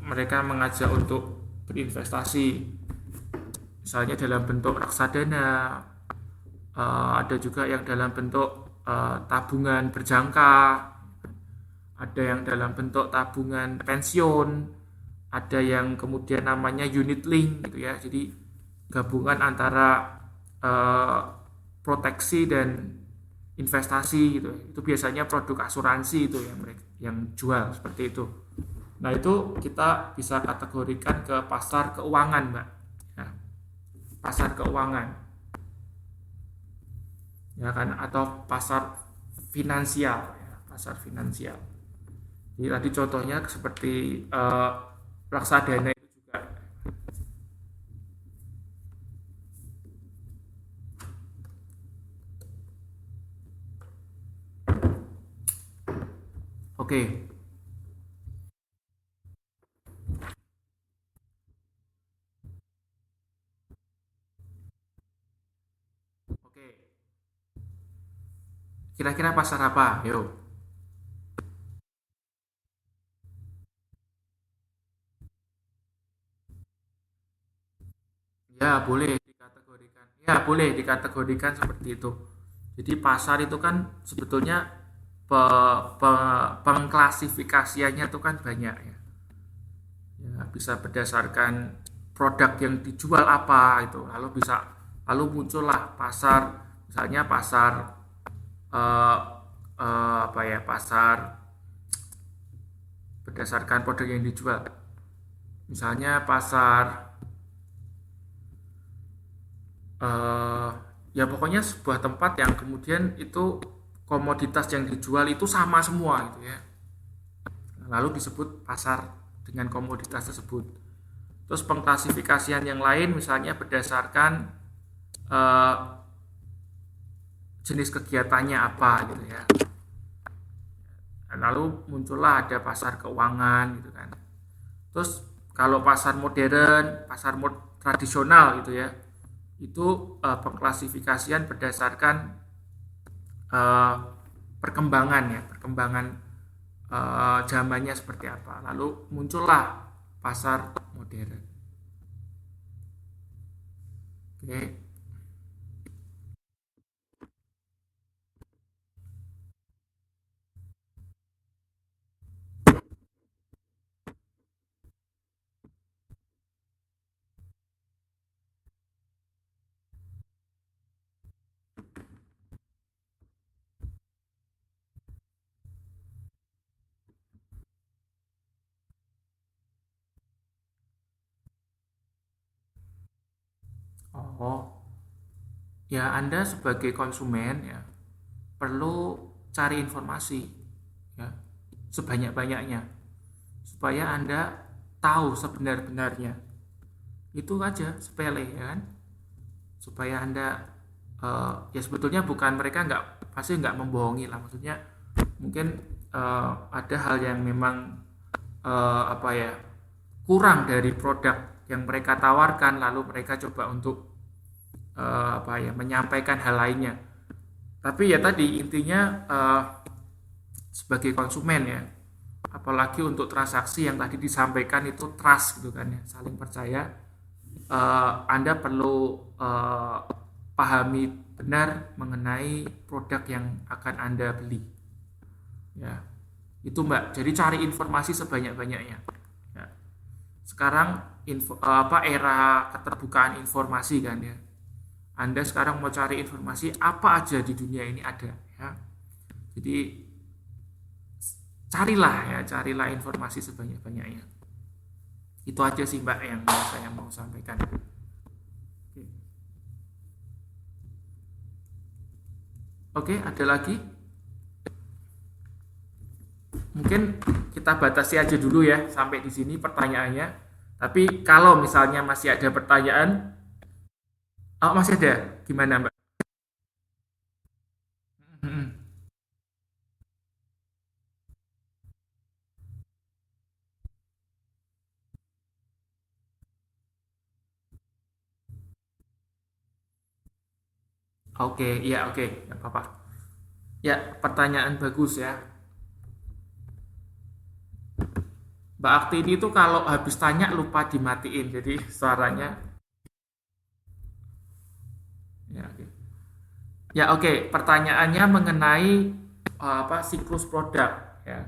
mereka mengajak untuk berinvestasi, misalnya dalam bentuk reksadana, ada juga yang dalam bentuk tabungan berjangka, ada yang dalam bentuk tabungan pensiun, ada yang kemudian namanya unit link gitu ya. Jadi gabungan antara proteksi dan investasi gitu. Itu biasanya produk asuransi itu yang mereka yang jual seperti itu. Nah, itu kita bisa kategorikan ke pasar keuangan, Mbak. Ya, pasar keuangan. Ya kan, atau pasar finansial ya, pasar finansial. Jadi tadi contohnya seperti reksadana itu juga. Oke. Oke. Kira-kira pasar apa? Yo. Ya, boleh dikategorikan. Ya, boleh dikategorikan seperti itu. Jadi pasar itu kan sebetulnya pengklasifikasiannya itu kan banyak ya. Ya, bisa berdasarkan produk yang dijual apa itu. Lalu muncullah pasar, misalnya pasar eh, apa ya, pasar berdasarkan produk yang dijual. Misalnya pasar eh, ya pokoknya sebuah tempat yang kemudian itu komoditas yang dijual itu sama semua gitu ya. Lalu disebut pasar dengan komoditas tersebut. Terus pengklasifikasian yang lain misalnya berdasarkan eh, jenis kegiatannya apa gitu ya. Lalu muncullah ada pasar keuangan gitu kan. Terus kalau pasar modern, tradisional gitu ya, itu pengklasifikasian berdasarkan uh, perkembangan ya, perkembangan zamannya seperti apa. Lalu muncullah pasar modern. Oke. Oh, ya Anda sebagai konsumen ya perlu cari informasi ya sebanyak-banyaknya supaya Anda tahu sebenar-benarnya. Itu aja sepele ya kan, supaya Anda ya sebetulnya bukan, mereka nggak pasti nggak membohongi lah, maksudnya mungkin ada hal yang memang apa ya, kurang dari produk yang mereka tawarkan, lalu mereka coba untuk apa ya, menyampaikan hal lainnya. Tapi ya tadi intinya sebagai konsumen ya, apalagi untuk transaksi yang tadi disampaikan itu trust gitu kan ya, saling percaya. Anda perlu pahami benar mengenai produk yang akan Anda beli. Ya, itu Mbak. Jadi cari informasi sebanyak-banyaknya. Ya. Sekarang apa, era keterbukaan informasi kan ya. Anda sekarang mau cari informasi apa aja di dunia ini ada ya. Jadi carilah informasi sebanyak-banyaknya. Itu aja sih Mbak yang saya mau sampaikan. Oke, Oke, ada lagi? Mungkin kita batasi aja dulu ya sampai di sini pertanyaannya. Tapi kalau misalnya masih ada pertanyaan, oh masih ada, gimana Mbak? Oke, iya oke, nggak apa-apa. Ya, pertanyaan bagus ya. Mbak Akti ini tuh kalau habis tanya lupa dimatiin, jadi suaranya ya oke. Ya oke, pertanyaannya mengenai apa siklus produk ya.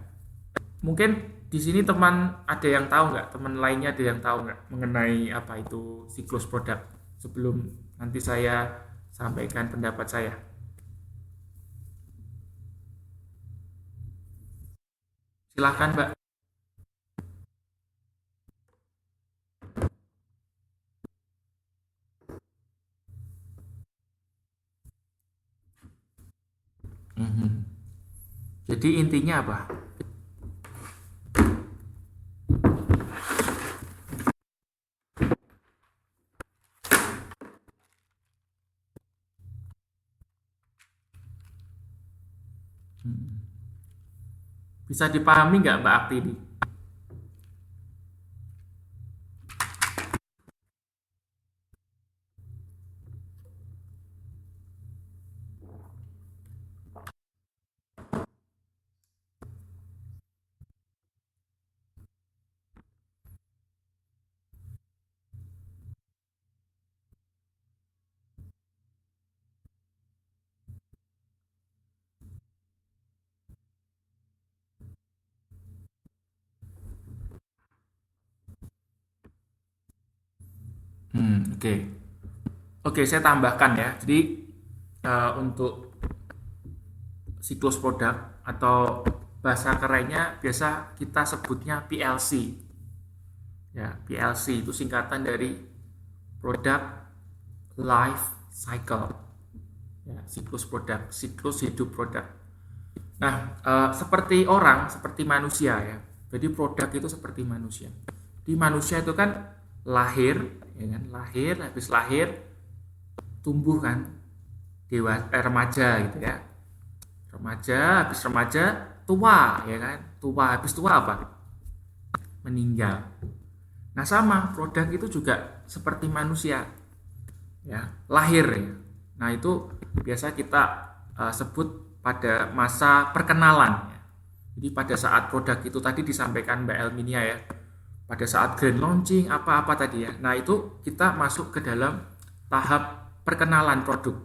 Mungkin di sini teman ada yang tahu nggak? Teman lainnya ada yang tahu nggak mengenai apa itu siklus produk? Sebelum nanti saya sampaikan pendapat saya. Silahkan Mbak. Mhm. Jadi intinya apa? Hmm. Bisa dipahami nggak Mbak Akti ini? Oke. Oke, saya tambahkan ya. Jadi untuk siklus produk atau bahasa kerennya biasa kita sebutnya PLC. Ya, PLC itu singkatan dari Product Life Cycle. Ya, siklus produk, siklus hidup produk. Nah, seperti orang, seperti manusia ya. Jadi produk itu seperti manusia. Di manusia itu kan lahir, ya kan, lahir, habis lahir tumbuh kan, remaja gitu ya. Remaja, habis remaja tua, ya kan. Tua, habis tua apa? Meninggal. Nah, sama produk itu juga seperti manusia, ya, lahir ya. Nah, itu biasa kita sebut pada masa perkenalan ya. Jadi pada saat produk itu tadi disampaikan Mbak Elminia ya, pada saat grand launching apa-apa tadi ya. Nah, itu kita masuk ke dalam tahap perkenalan produk,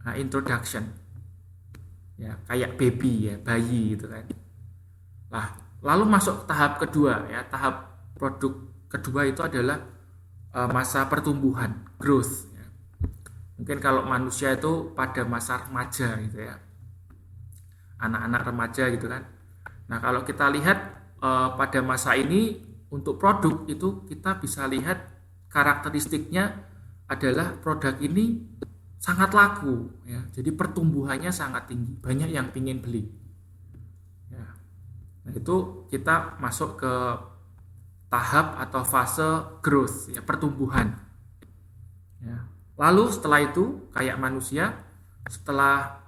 nah, introduction. Ya, kayak baby ya, bayi gitu kan. Nah, lalu masuk tahap kedua ya, tahap produk kedua itu adalah masa pertumbuhan, growth ya. Mungkin kalau manusia itu pada masa remaja gitu ya, anak-anak remaja gitu kan. Nah, kalau kita lihat pada masa ini untuk produk itu kita bisa lihat karakteristiknya adalah produk ini sangat laku ya. Jadi pertumbuhannya sangat tinggi, banyak yang ingin beli. Ya. Nah, itu kita masuk ke tahap atau fase growth ya, pertumbuhan. Ya. Lalu setelah itu kayak manusia, setelah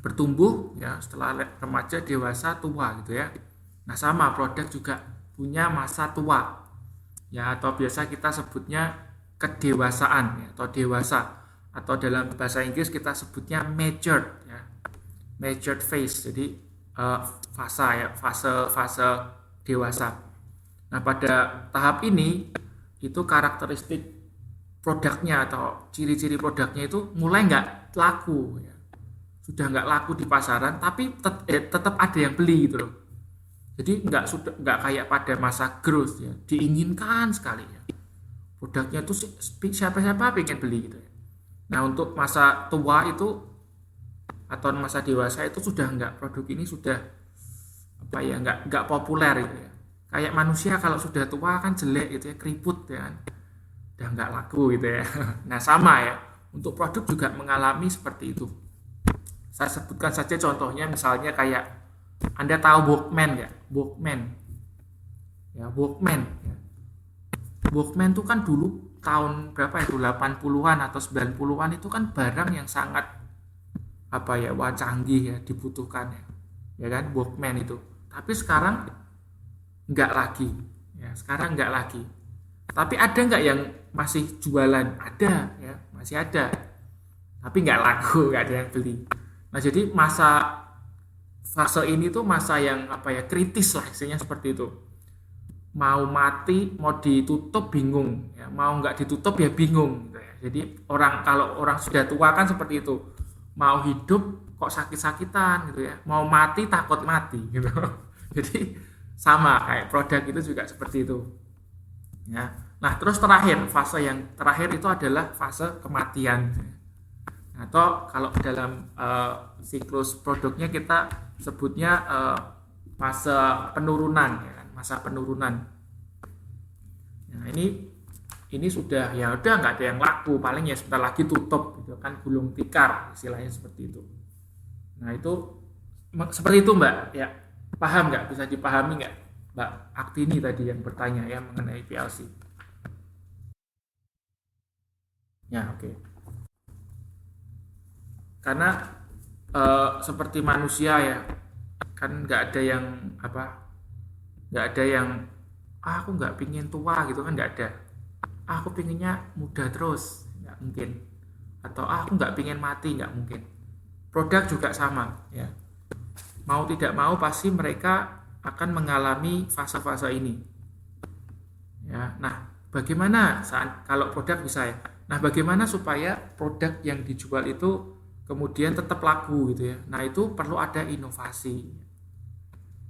bertumbuh ya, setelah remaja, dewasa, tua gitu ya. Nah, sama produk juga punya masa tua ya, atau biasa kita sebutnya kedewasaan ya, atau dewasa, atau dalam bahasa Inggris kita sebutnya matured ya, matured phase. Jadi fase ya, fase dewasa. Nah, pada tahap ini itu karakteristik produknya atau ciri-ciri produknya itu mulai nggak laku ya. Sudah nggak laku di pasaran, tapi tetap ada yang beli gitu loh. Jadi nggak kayak pada masa growth ya, diinginkan sekali ya. Produknya itu siapa-siapa pengen beli gitu ya. Nah, untuk masa tua itu atau masa dewasa itu sudah nggak, produk ini sudah apa ya, nggak populer gitu ya. Kayak manusia kalau sudah tua kan jelek gitu ya, keriput ya kan, udah nggak laku gitu ya. Nah, sama ya, untuk produk juga mengalami seperti itu. Saya sebutkan saja contohnya, misalnya kayak Anda tahu Walkman ya, Walkman ya, Walkman ya. Walkman itu kan dulu tahun berapa itu, 80-an atau 90-an itu kan barang yang sangat apa ya, wah, canggih ya, dibutuhkan ya, ya kan, Walkman itu. Tapi sekarang nggak lagi ya, sekarang nggak lagi. Tapi ada nggak yang masih jualan? Ada ya, masih ada, tapi nggak laku, nggak ada yang beli. Nah, jadi masa fase ini tuh masa yang apa ya, kritis lah, istilahnya seperti itu. mau mati, mau ditutup bingung, ya, mau nggak ditutup ya bingung, gitu ya. Jadi kalau orang sudah tua kan seperti itu, mau hidup kok sakit-sakitan, gitu ya, mau mati takut mati, gitu. Jadi sama kayak produk itu juga seperti itu, ya. Nah terus fase yang terakhir itu adalah fase kematian, atau kalau dalam siklus produknya kita sebutnya fase penurunan, ya kan? Masa penurunan. Nah ini sudah ya udah nggak ada yang laku, paling ya sebentar lagi tutup, gitu kan, gulung tikar istilahnya seperti itu. Nah itu seperti itu Mbak, ya paham nggak, bisa dipahami nggak Mbak Aktini tadi yang bertanya ya mengenai PLC? Ya oke. Karena seperti manusia ya, kan nggak ada yang nggak ada yang aku nggak pingin tua gitu kan, nggak ada. Aku pinginnya muda terus, nggak mungkin. Atau aku nggak pingin mati, nggak mungkin. Produk juga sama, ya. Mau tidak mau pasti mereka akan mengalami fase-fase ini. Ya, nah bagaimana kalau produk bisa ya? Nah bagaimana supaya produk yang dijual itu kemudian tetap laku gitu ya? Nah itu perlu ada inovasi.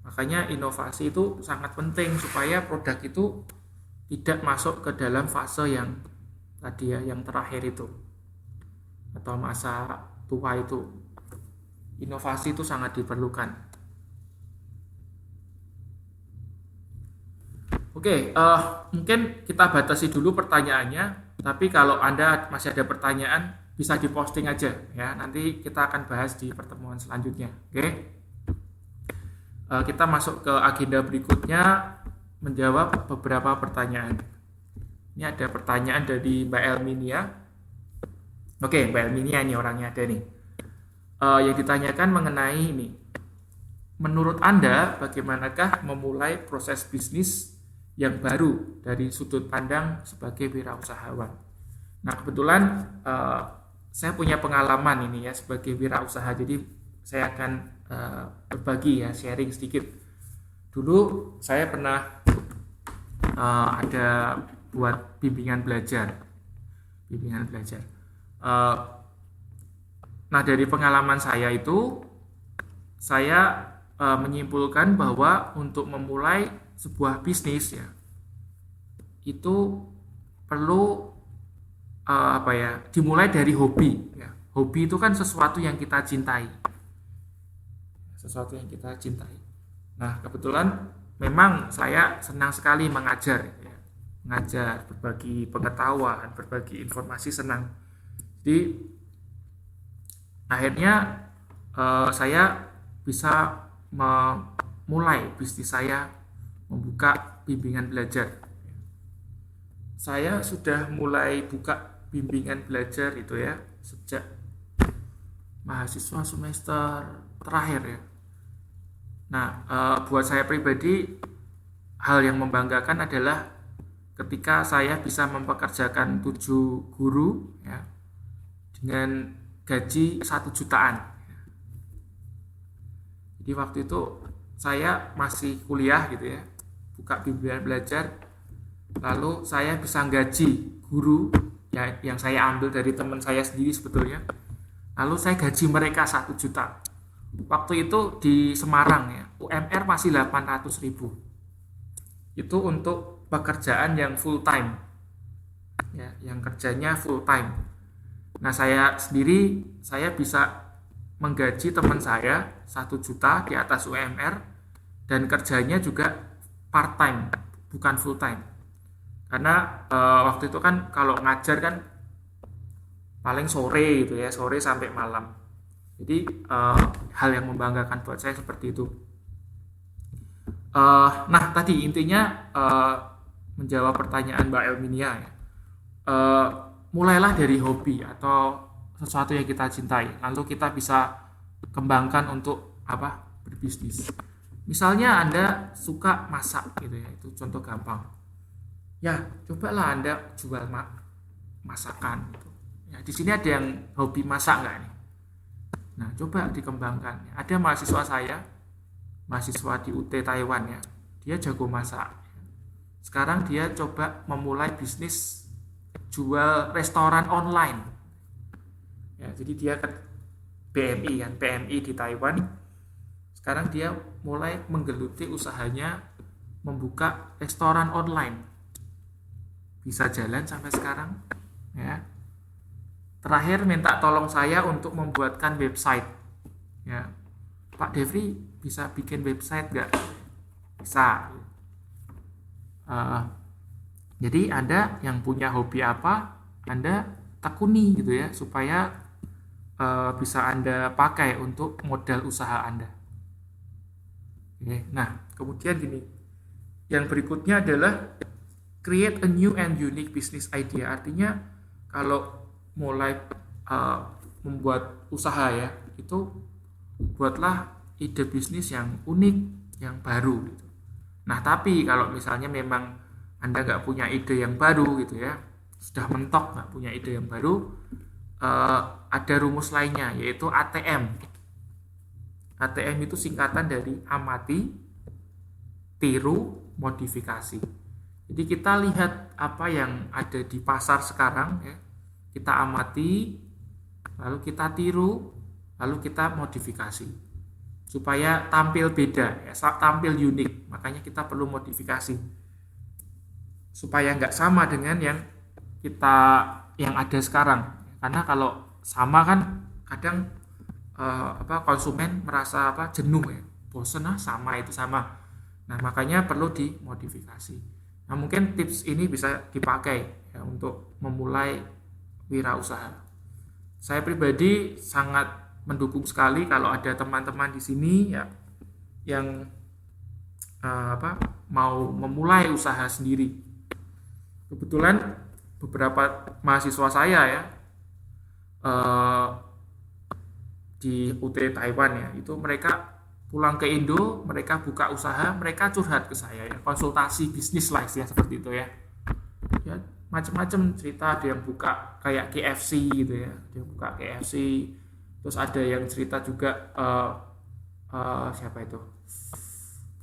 Makanya inovasi itu sangat penting supaya produk itu tidak masuk ke dalam fase yang tadi ya, yang terakhir itu, atau masa tua itu. Inovasi itu sangat diperlukan. Oke, mungkin kita batasi dulu pertanyaannya. Tapi kalau Anda masih ada pertanyaan, bisa diposting aja ya. Nanti kita akan bahas di pertemuan selanjutnya. Oke. Kita masuk ke agenda berikutnya, menjawab beberapa pertanyaan. Ini ada pertanyaan dari Mbak Elminia. Oke, Mbak Elminia ini orangnya ada nih. Yang ditanyakan mengenai ini. Menurut Anda, bagaimanakah memulai proses bisnis yang baru dari sudut pandang sebagai wirausahawan? Nah, kebetulan saya punya pengalaman ini ya sebagai wirausaha. Jadi saya akan berbagi ya, sharing sedikit. Dulu saya pernah ada buat bimbingan belajar. Nah dari pengalaman saya itu, saya menyimpulkan bahwa untuk memulai sebuah bisnis ya, itu perlu dimulai dari hobi. Ya. Hobi itu kan sesuatu yang kita cintai. Nah kebetulan memang saya senang sekali mengajar, ya. Mengajar, berbagi pengetahuan, berbagi informasi, senang. Jadi akhirnya saya bisa memulai bisnis saya, membuka bimbingan belajar. Saya sudah mulai buka bimbingan belajar itu ya sejak mahasiswa semester terakhir ya. Nah, buat saya pribadi, hal yang membanggakan adalah ketika saya bisa mempekerjakan 7 guru ya, dengan gaji 1 jutaan. Jadi waktu itu saya masih kuliah gitu ya, buka bimbingan belajar, lalu saya bisa gaji guru ya, yang saya ambil dari teman saya sendiri sebetulnya. Lalu saya gaji mereka 1 juta. Waktu itu di Semarang ya, UMR masih 800.000. Itu untuk pekerjaan yang full time ya, yang kerjanya full time. Nah saya sendiri, saya bisa menggaji teman saya 1 juta di atas UMR, dan kerjanya juga part time, bukan full time. Karena waktu itu kan kalau ngajar kan paling sore gitu ya, sore sampai malam. Jadi hal yang membanggakan buat saya seperti itu. Nah tadi intinya menjawab pertanyaan Mbak Elminia ya. Mulailah dari hobi atau sesuatu yang kita cintai, lalu kita bisa kembangkan untuk berbisnis. Misalnya Anda suka masak gitu ya, itu contoh gampang. Ya cobalah Anda jual masakan gitu. Ya, di sini ada yang hobi masak nggak nih? Nah, coba dikembangkan. Ada mahasiswa saya, mahasiswa di UT Taiwan ya, dia jago masak. Sekarang dia coba memulai bisnis jual restoran online. Ya, jadi dia ke BMI kan, PMI di Taiwan. Sekarang dia mulai menggeluti usahanya membuka restoran online. Bisa jalan sampai sekarang, ya. Terakhir minta tolong saya untuk membuatkan website. Ya, Pak Devri bisa bikin website nggak? Bisa. Jadi Anda yang punya hobi apa, Anda tekuni gitu ya, supaya bisa Anda pakai untuk modal usaha Anda. Oke. Nah, kemudian gini, yang berikutnya adalah create a new and unique business idea. Artinya kalau mulai membuat usaha ya, itu buatlah ide bisnis yang unik, yang baru gitu. Nah, tapi kalau misalnya memang Anda nggak punya ide yang baru gitu ya, sudah mentok nggak punya ide yang baru, ada rumus lainnya, yaitu ATM. ATM itu singkatan dari amati, tiru, modifikasi. Jadi kita lihat apa yang ada di pasar sekarang ya, kita amati, lalu kita tiru, lalu kita modifikasi supaya tampil beda ya, tampil unik. Makanya kita perlu modifikasi supaya nggak sama dengan yang ada sekarang. Karena kalau sama kan kadang konsumen merasa jenuh ya, bosen sama itu sama. Nah, makanya perlu dimodifikasi. Nah, mungkin tips ini bisa dipakai ya untuk memulai wirausaha. Saya pribadi sangat mendukung sekali kalau ada teman-teman di sini ya yang mau memulai usaha sendiri. Kebetulan beberapa mahasiswa saya ya di UT Taiwan ya, itu mereka pulang ke Indo, mereka buka usaha, mereka curhat ke saya ya, konsultasi bisnis lah ya, seperti itu ya. Ya macam-macam cerita, ada yang buka kayak KFC gitu ya, dia buka KFC, terus ada yang cerita juga siapa itu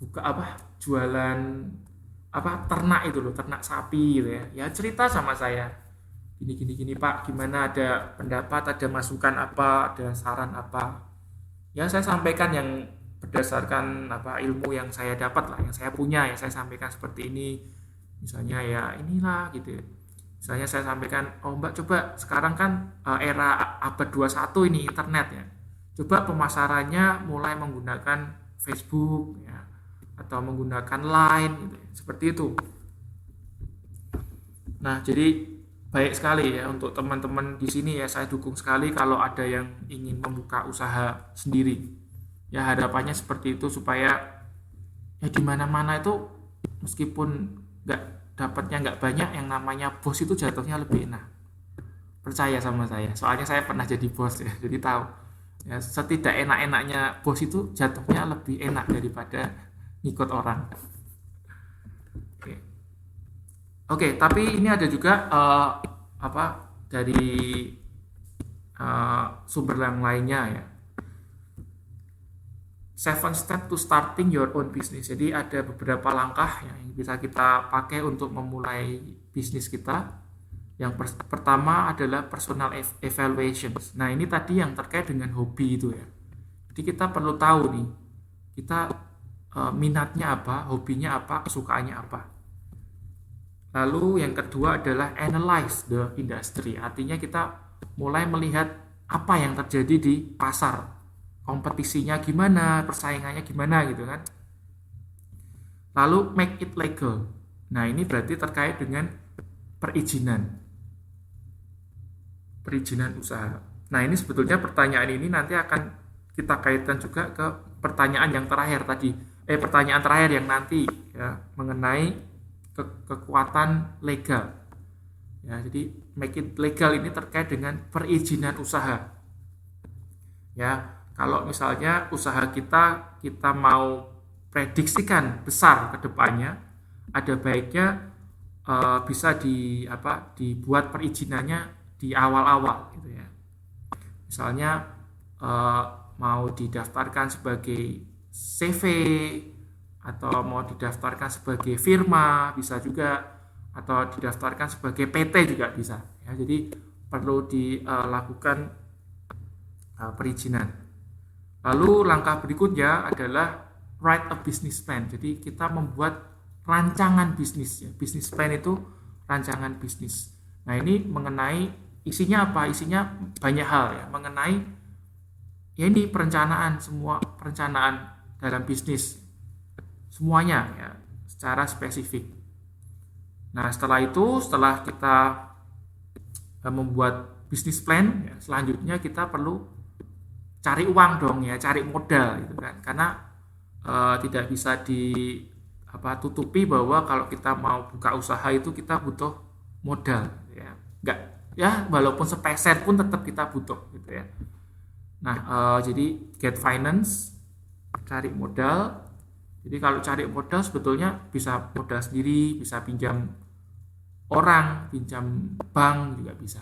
buka jualan ternak itu loh, ternak sapi gitu ya. Ya cerita sama saya, gini Pak, gimana, ada pendapat, ada masukan apa, ada saran apa. Ya saya sampaikan yang berdasarkan ilmu yang saya dapat lah, yang saya punya ya, saya sampaikan seperti ini. Misalnya ya inilah gitu ya. Misalnya saya sampaikan, Mbak coba sekarang kan era abad 21 ini internet ya. Coba pemasarannya mulai menggunakan Facebook ya, atau menggunakan Line gitu ya. Seperti itu. Nah, jadi baik sekali ya untuk teman-teman di sini ya, saya dukung sekali kalau ada yang ingin membuka usaha sendiri. Ya harapannya seperti itu supaya ya di mana-mana itu meskipun dapatnya nggak banyak, yang namanya bos itu jatuhnya lebih enak. Percaya sama saya, soalnya saya pernah jadi bos ya, jadi tahu. Ya setidak enak-enaknya bos itu jatuhnya lebih enak daripada ngikut orang. Oke, tapi ini ada juga dari sumber yang lainnya ya. 7 step to starting your own business. Jadi ada beberapa langkah yang bisa kita pakai untuk memulai bisnis kita. Yang pertama adalah personal evaluations. Nah, ini tadi yang terkait dengan hobi itu ya. Jadi kita perlu tahu nih, kita minatnya apa, hobinya apa, kesukaannya apa. Lalu yang kedua adalah analyze the industry. Artinya kita mulai melihat apa yang terjadi di pasar. Kompetisinya gimana, persaingannya gimana gitu kan. Lalu make it legal. Nah, ini berarti terkait dengan perizinan usaha. Nah, ini sebetulnya pertanyaan ini nanti akan kita kaitkan juga ke pertanyaan yang terakhir tadi. Pertanyaan terakhir yang nanti ya, mengenai kekuatan legal. Ya, jadi make it legal ini terkait dengan perizinan usaha. Ya, kalau misalnya usaha kita mau prediksikan besar ke depannya, ada baiknya bisa dibuat perizinannya di awal-awal gitu ya. Misalnya mau didaftarkan sebagai CV atau mau didaftarkan sebagai firma bisa juga, atau didaftarkan sebagai PT juga bisa ya. Jadi perlu dilakukan perizinan. Lalu langkah berikutnya adalah write a business plan. Jadi kita membuat rancangan bisnis ya. Business plan itu rancangan bisnis. Nah, ini mengenai isinya apa? Isinya banyak hal ya, mengenai ya ini perencanaan, semua perencanaan dalam bisnis. Semuanya ya secara spesifik. Nah, setelah kita membuat bisnis plan ya, selanjutnya kita perlu cari uang dong ya, cari modal gitu kan. Karena tidak bisa tutupi bahwa kalau kita mau buka usaha itu kita butuh modal ya. Enggak ya, walaupun sepeser pun tetap kita butuh gitu ya. Nah, jadi get finance, cari modal. Jadi kalau cari modal sebetulnya bisa modal sendiri, bisa pinjam orang, pinjam bank juga bisa.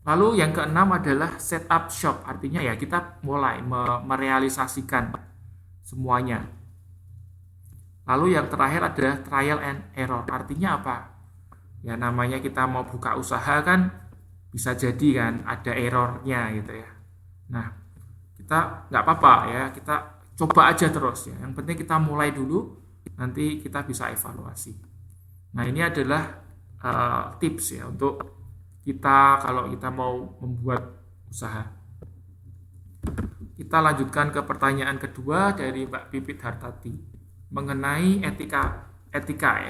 Lalu yang keenam adalah set up shop, artinya ya kita mulai merealisasikan semuanya. Lalu yang terakhir adalah trial and error, artinya apa? Ya namanya kita mau buka usaha kan bisa jadi kan ada errornya gitu ya. Nah kita nggak apa-apa ya, kita coba aja terus ya. Yang penting kita mulai dulu, nanti kita bisa evaluasi. Nah ini adalah tips ya untuk kita kalau kita mau membuat usaha. Kita lanjutkan ke pertanyaan kedua dari Mbak Pipit Hartati mengenai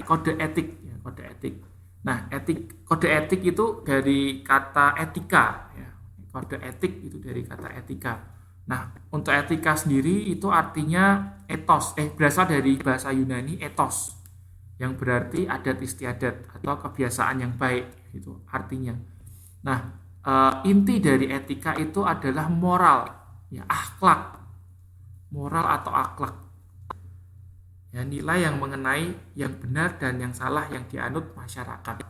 kode etik ya, kode etik. Nah, kode etik itu dari kata etika ya. Kode etik itu dari kata etika. Nah, untuk etika sendiri itu artinya berasal dari bahasa Yunani ethos, yang berarti adat istiadat atau kebiasaan yang baik itu artinya. Nah, inti dari etika itu adalah moral, ya akhlak, moral atau akhlak, ya nilai yang mengenai yang benar dan yang salah yang dianut masyarakat.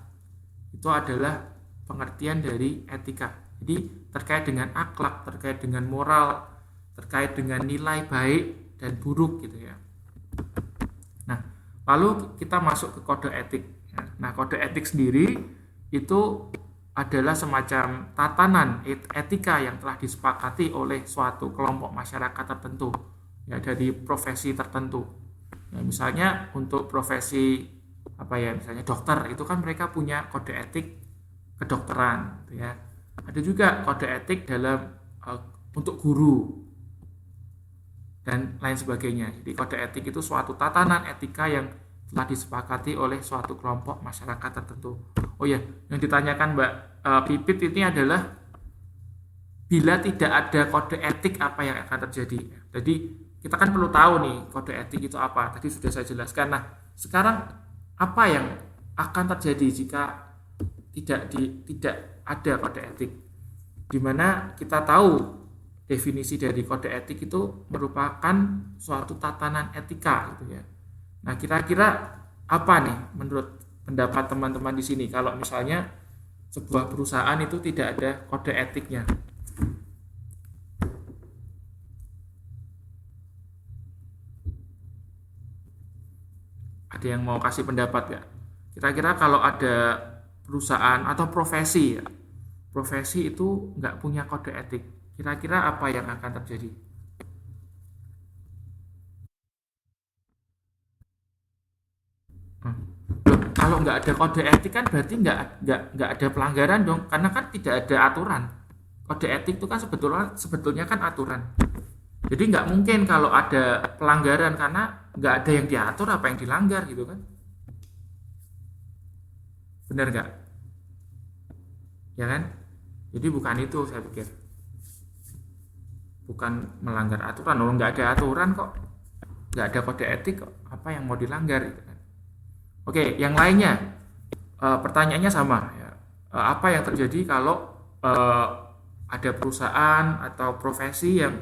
Itu adalah pengertian dari etika. Jadi terkait dengan akhlak, terkait dengan moral, terkait dengan nilai baik dan buruk gitu ya. Nah, lalu kita masuk ke kode etik. Nah, kode etik sendiri itu adalah semacam tatanan etika yang telah disepakati oleh suatu kelompok masyarakat tertentu ya, dari profesi tertentu. Ya, misalnya untuk profesi misalnya dokter itu kan mereka punya kode etik kedokteran gitu ya. Ada juga kode etik dalam untuk guru dan lain sebagainya. Jadi kode etik itu suatu tatanan etika yang telah disepakati oleh suatu kelompok masyarakat tertentu. Oh ya, yang ditanyakan Mbak Pipit ini adalah bila tidak ada kode etik apa yang akan terjadi. Jadi kita kan perlu tahu nih kode etik itu apa. Tadi sudah saya jelaskan. Nah, sekarang apa yang akan terjadi jika tidak ada kode etik? Dimana kita tahu definisi dari kode etik itu merupakan suatu tatanan etika gitu ya. Nah, kira-kira apa nih menurut pendapat teman-teman di sini kalau misalnya sebuah perusahaan itu tidak ada kode etiknya? Ada yang mau kasih pendapat nggak? Kira-kira kalau ada perusahaan atau profesi itu nggak punya kode etik, kira-kira apa yang akan terjadi? Kalau nggak ada kode etik kan berarti nggak ada pelanggaran dong, karena kan tidak ada aturan. Kode etik itu kan sebetulnya kan aturan. Jadi nggak mungkin kalau ada pelanggaran karena nggak ada yang diatur apa yang dilanggar gitu kan? Benar nggak? Ya kan? Jadi bukan itu saya pikir. Bukan melanggar aturan, nggak ada aturan kok, nggak ada kode etik kok, apa yang mau dilanggar gitu kan? Oke, yang lainnya pertanyaannya sama ya. Apa yang terjadi kalau ada perusahaan atau profesi yang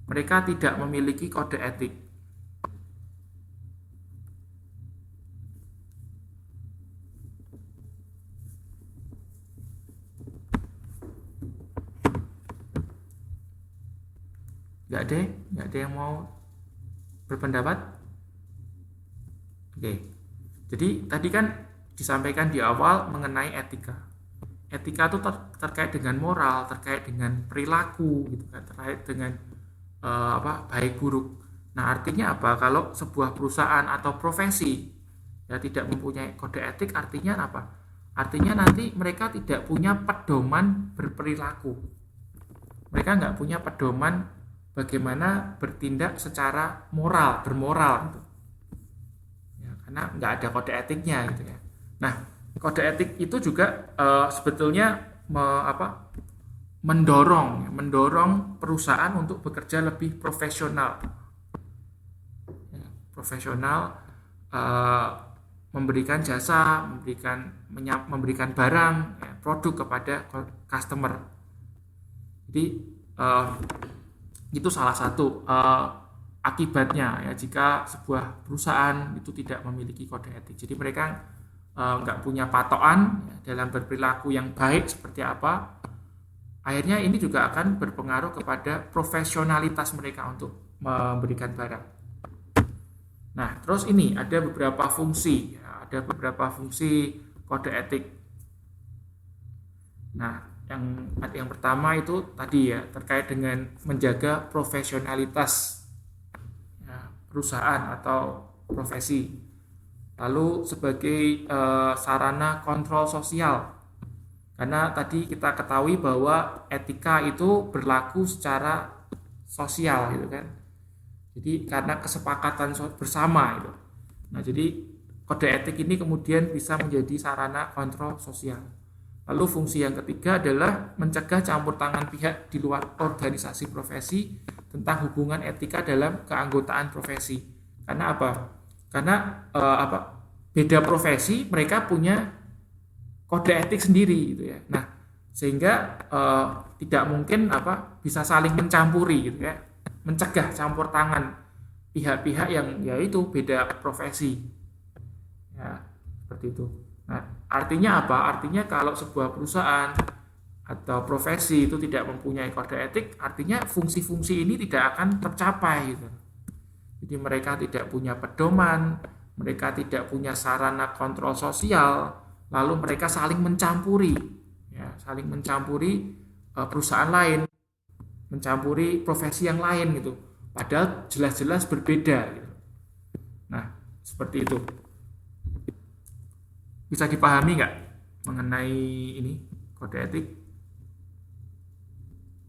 mereka tidak memiliki kode etik? Nggak ada yang mau berpendapat? Oke. Jadi tadi kan disampaikan di awal mengenai etika. Etika itu terkait dengan moral, terkait dengan perilaku, gitu kan, terkait dengan baik buruk. Nah, artinya apa? Kalau sebuah perusahaan atau profesi ya tidak mempunyai kode etik, artinya apa? Artinya nanti mereka tidak punya pedoman berperilaku. Mereka nggak punya pedoman bagaimana bertindak secara moral, bermoral gitu. Ya, karena nggak ada kode etiknya gitu ya. Nah, kode etik itu juga sebetulnya mendorong perusahaan untuk bekerja lebih profesional, ya, profesional, memberikan jasa, memberikan barang, ya, produk kepada customer. Jadi itu salah satu akibatnya ya jika sebuah perusahaan itu tidak memiliki kode etik. Jadi mereka nggak punya patokan ya, dalam berperilaku yang baik seperti apa. Akhirnya ini juga akan berpengaruh kepada profesionalitas mereka untuk memberikan barang. Nah, terus ini ada beberapa fungsi, ya, ada beberapa fungsi kode etik. Nah, yang pertama itu tadi ya terkait dengan menjaga profesionalitas ya, perusahaan atau profesi. Lalu sebagai sarana kontrol sosial. Karena tadi kita ketahui bahwa etika itu berlaku secara sosial gitu kan. Jadi karena kesepakatan bersama itu. Nah, jadi kode etik ini kemudian bisa menjadi sarana kontrol sosial. Lalu fungsi yang ketiga adalah mencegah campur tangan pihak di luar organisasi profesi tentang hubungan etika dalam keanggotaan profesi. Karena apa? Karena beda profesi mereka punya kode etik sendiri gitu ya. Nah, sehingga tidak mungkin bisa saling mencampuri gitu ya. Mencegah campur tangan pihak-pihak yang yaitu beda profesi. Ya, seperti itu. Nah, artinya apa? Artinya kalau sebuah perusahaan atau profesi itu tidak mempunyai kode etik, artinya fungsi-fungsi ini tidak akan tercapai gitu. Jadi mereka tidak punya pedoman, mereka tidak punya sarana kontrol sosial, lalu mereka saling mencampuri, ya, saling mencampuri perusahaan lain, mencampuri profesi yang lain gitu. Padahal jelas-jelas berbeda gitu. Nah, seperti itu. Bisa dipahami nggak mengenai ini kode etik?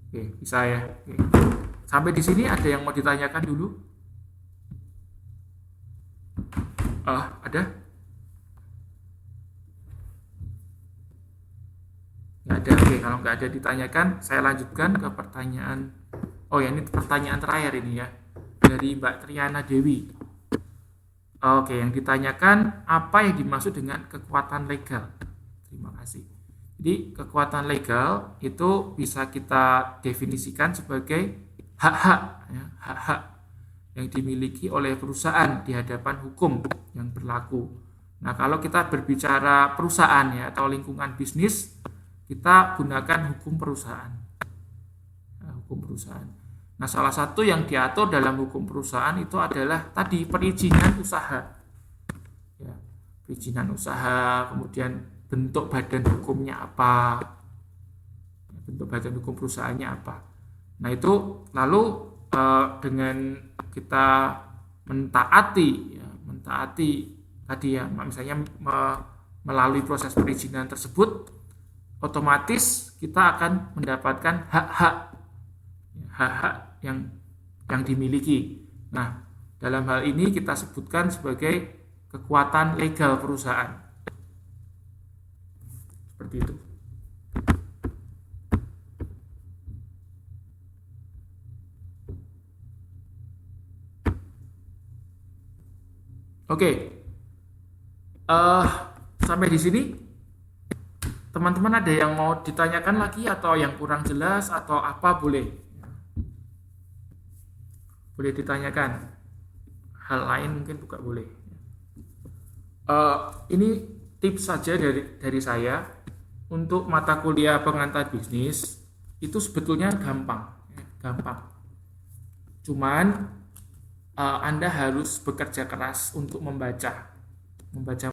Oke, bisa ya. Oke. Sampai di sini ada yang mau ditanyakan dulu? Ada? Nggak ada. Oke, kalau nggak ada ditanyakan, saya lanjutkan ke pertanyaan. Oh ya, ini pertanyaan terakhir ini ya dari Mbak Triana Dewi. Oke, yang ditanyakan apa yang dimaksud dengan kekuatan legal? Terima kasih. Jadi kekuatan legal itu bisa kita definisikan sebagai hak-hak, ya, hak-hak yang dimiliki oleh perusahaan di hadapan hukum yang berlaku. Nah, kalau kita berbicara perusahaan ya atau lingkungan bisnis, kita gunakan hukum perusahaan. Nah, hukum perusahaan. Nah, salah satu yang diatur dalam hukum perusahaan itu adalah tadi perizinan usaha. Ya, perizinan usaha, kemudian bentuk badan hukumnya apa, bentuk badan hukum perusahaannya apa. Nah, itu lalu dengan kita mentaati tadi ya, misalnya melalui proses perizinan tersebut, otomatis kita akan mendapatkan hak-hak yang dimiliki. Nah, dalam hal ini kita sebutkan sebagai kekuatan legal perusahaan. Seperti itu. Oke. Sampai di sini teman-teman ada yang mau ditanyakan lagi atau yang kurang jelas atau apa boleh ditanyakan. Hal lain mungkin juga boleh. Ini tips saja dari saya untuk mata kuliah pengantar bisnis itu sebetulnya gampang. Cuman Anda harus bekerja keras untuk membaca. membaca